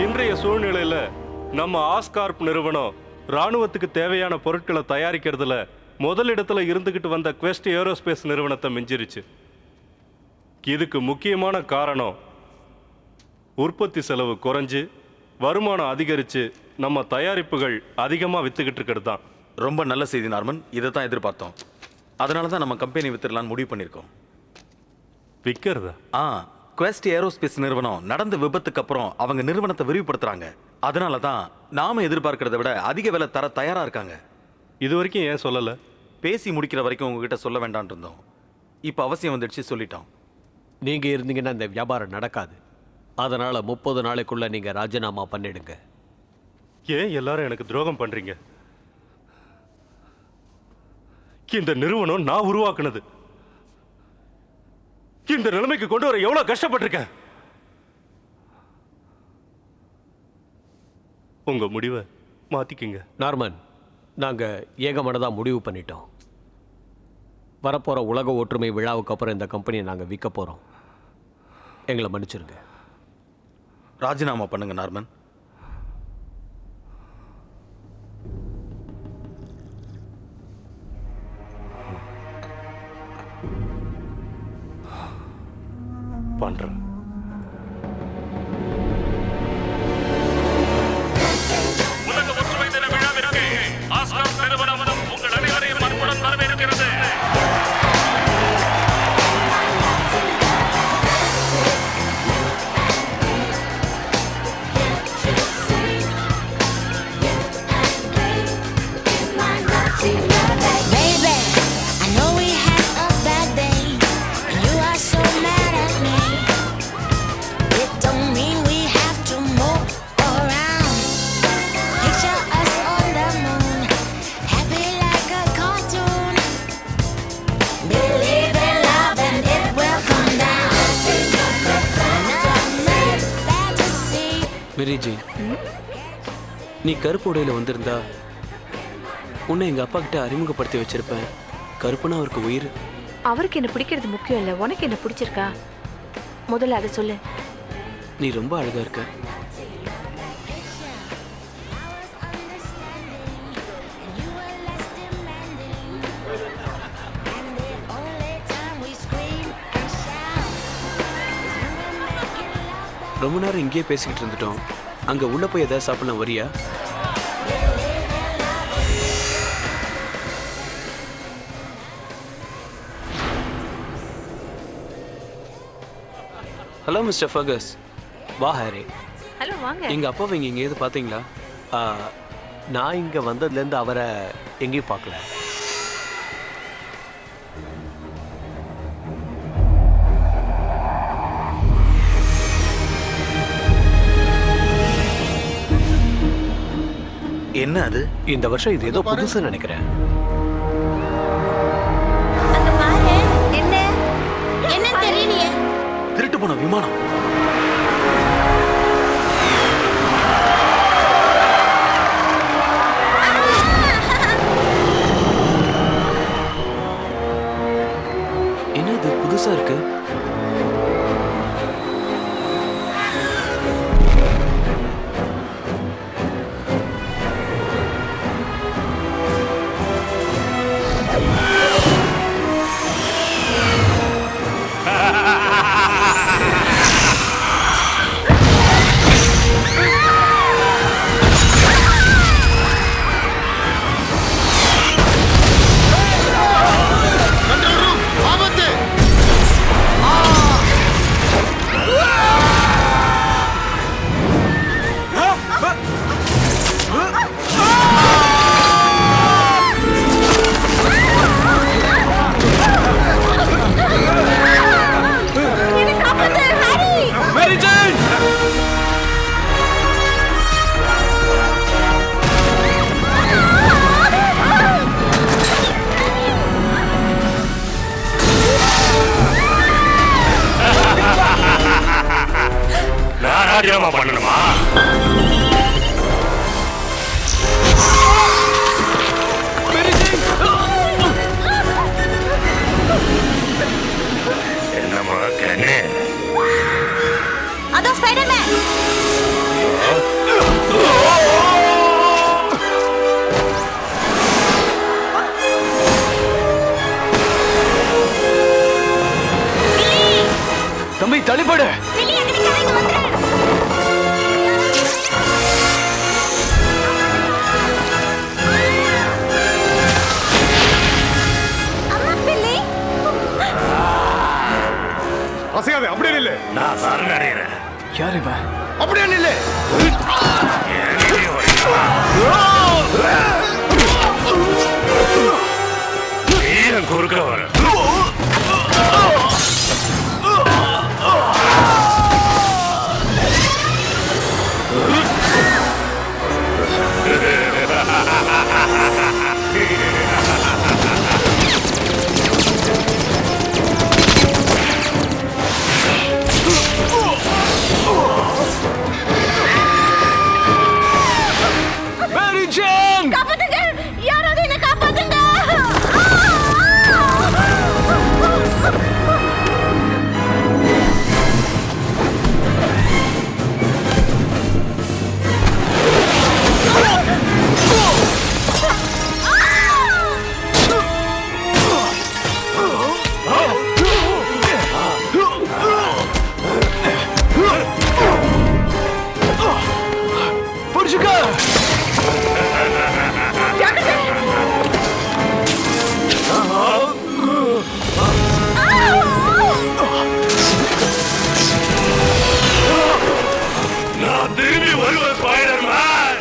இன்றைய சூழ்நிலையில நம்ம ஆஸ்கார்ப் நிறுவனம் ராணுவத்துக்கு தேவையான பொருட்களை தயாரிக்கிறதுல முதலிடத்துல இருந்துகிட்டு வந்த குவெஸ்ட் ஏரோஸ்பேஸ் நிறுவனத்தை மிஞ்சிருச்சு. இதுக்கு முக்கியமான காரணம் உற்பத்தி செலவு குறைஞ்சு வருமானம் அதிகரிச்சு நம்ம தயாரிப்புகள் அதிகமா வித்துக்கிட்டு இருக்கிறது தான். ரொம்ப நல்ல செய்தி நார்மன், இதை தான் எதிர்பார்த்தோம். அதனால தான் நம்ம கம்பெனி வித்துடலான்னு முடிவு பண்ணியிருக்கோம். விற்கிறதா? குவெஸ்ட் ஏரோஸ்பேஸ் நிறுவனம் நடந்த விபத்துக்கு அப்புறம் அவங்க நிறுவனத்தை விரிவுபடுத்துறாங்க. அதனால தான் நாம எதிர்பார்க்கறத விட அதிக விலை தர தயாரா இருக்காங்க. இது வரைக்கும் ஏன் சொல்லல? பேசி முடிக்கிற வரைக்கும் உங்ககிட்ட சொல்ல வேண்டான் இருந்தோம். இப்போ அவசியம் வந்துடுச்சு, சொல்லிட்டோம். நீங்க இருந்தீங்கன்னா இந்த வியாபாரம் நடக்காது. அதனால 30 நாளைக்குள்ள நீங்க ராஜினாமா பண்ணிடுங்க. ஏன் எல்லாரும் எனக்கு துரோகம் பண்றீங்க? இந்த நிறுவனம் நான் உருவாக்குனது. இந்த நிலைமைக்கு கொண்டு வர எவ்வளவு கஷ்டப்பட்டிருக்கேன். உங்க முடிவை மாத்திக்கிங்க. நார்மன், நாங்க ஏகமனதா முடிவு பண்ணிட்டோம். வரப்போற உலக ஒற்றுமை விழாவுக்கு அப்புறம் இந்த கம்பெனியை நாங்க விற்க போறோம். எங்களை மன்னிச்சிருங்க. ராஜினாமா பண்ணுங்க நார்மன். பண்றேன். உலக ஒற்றுமை தின விழாவிற்கு ஆஸ்கார் நிறுவனம் உங்கள் அனைவரையும் அன்புடன் வரவேற்கிறது. மேரி ஜெயின், நீ கருப்பு உடையில வந்திருந்தா உன்னை எங்க அப்பா கிட்ட அறிமுகப்படுத்தி வச்சிருப்பேன். கருப்புனா அவருக்கு உயிர். அவருக்கு என்ன பிடிக்கிறது முக்கியம் இல்ல, உனக்கு என்ன பிடிச்சிருக்கா முதல்ல அதை சொல்லு. நீ ரொம்ப அழகா இருக்க. ரொம்ப நேரம் இங்கேயே பேசிக்கிட்டு இருந்துட்டோம். அங்க உள்ள போய் ஏதாவது சாப்பிடலாம், வரியா? Hello mister Fergus. வா ஹாரி. ஹலோ, வாங்க. எங்க அப்பாவை இங்க எங்கேயாவது பாத்தீங்களா? நான் இங்க வந்ததுலேருந்து அவரை எங்கேயும் பார்க்கல. என்ன அது? இந்த வருஷம் இது ஏதோ புதுசு நினைக்கிறேன். திருட்டு போன விமானம். என்ன இது புதுசா இருக்கு? ராஜினாமா பண்ணணுமா? என்னமா கண்ணு? அதோ ஸ்பைடர்மேன். யார் இவன்? அப்படியே நில்லு. ஏன் குறுக்க வர? மேரி ஜேன்! காப்பாத்துங்க, யாராவது என்ன காப்பாத்துங்க. புடிச்சுக்க! நான் திரும்பி வருவேன் ஸ்பைடர்மேன்.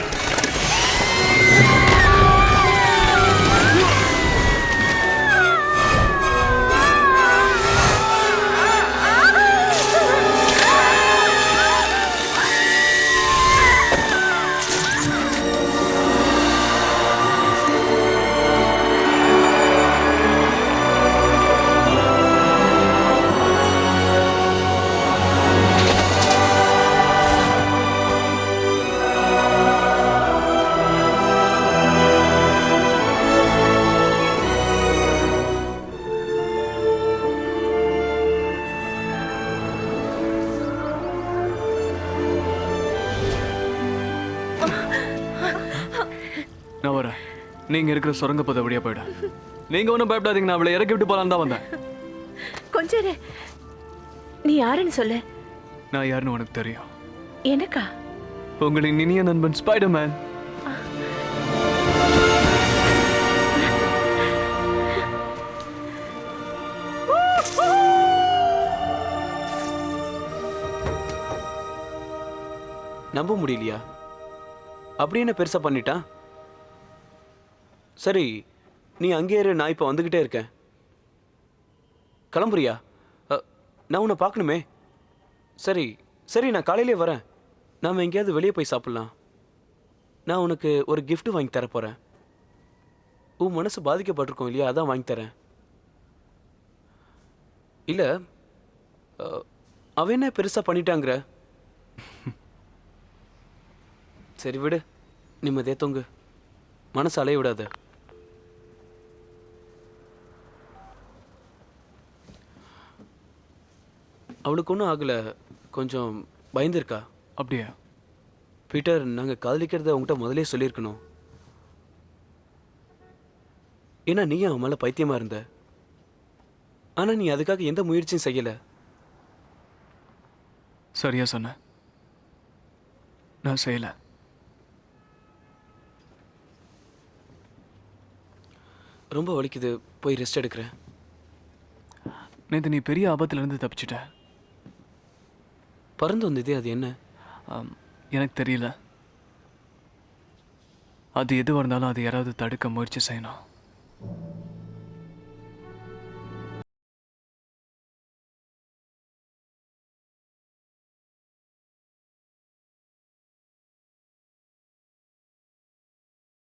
நான் வரேன். நீங்க இருக்கிற சுரங்கப்பதை வழியா போயிடு. நீங்க ஒன்றும் பயப்படாதீங்க, நான் அவளை இறக்கி விட்டு போலான்னு தான் வந்தேன். கொஞ்சம் இரு. நீ யாருன்னு சொல்லு. நான் யாருன்னு உனக்கு தெரியும். எனக்கா? உங்களின் இனிய நண்பன் ஸ்பைடர்மேன். நம்ப முடியலையா? அப்படி என்ன பெருசா பண்ணிட்டான்? சரி, நீ அங்கே இரு, நான் இப்போ வந்துக்கிட்டே இருக்கேன். கிளம்புறியா? நான் உன்னை பார்க்கணுமே. சரி சரி, நான் காலையிலே வரேன். நாம் எங்கேயாவது வெளியே போய் சாப்பிட்லாம். நான் உனக்கு ஒரு gift வாங்கி தர போகிறேன். உன் மனசு பாதிக்கப்பட்டிருக்கோம் இல்லையா, அதான் வாங்கி தரேன். இல்லை, அவன் என்ன பெருசாக பண்ணிட்டாங்கிற? சரி விடு, நிம்மதியே தொங்கு, மனசு அலைய விடாத. அவளுக்கு ஒன்றும் ஆகலை, கொஞ்சம் பயந்துருக்கா. அப்படியா? பீட்டர், நாங்கள் காதலிக்கிறத உங்கள்கிட்ட முதலே சொல்லியிருக்கணும். ஏன்னா நீயும் அவன் மேலே பைத்தியமாக இருந்த. ஆனால் நீ அதுக்காக எந்த முயற்சியும் செய்யலை. சரியா சொன்ன, நான் செய்யல. ரொம்ப வலிக்குது, போய் ரெஸ்ட் எடுக்கிறேன். நேற்று நீ பெரிய ஆபத்துலேருந்து தப்பிச்சிட்ட. பறந்து வந்ததே, அது என்ன? எனக்கு தெரியல. அது எதுவாக இருந்தாலும் அதை யாராவது தடுக்க முயற்சி செய்யணும்.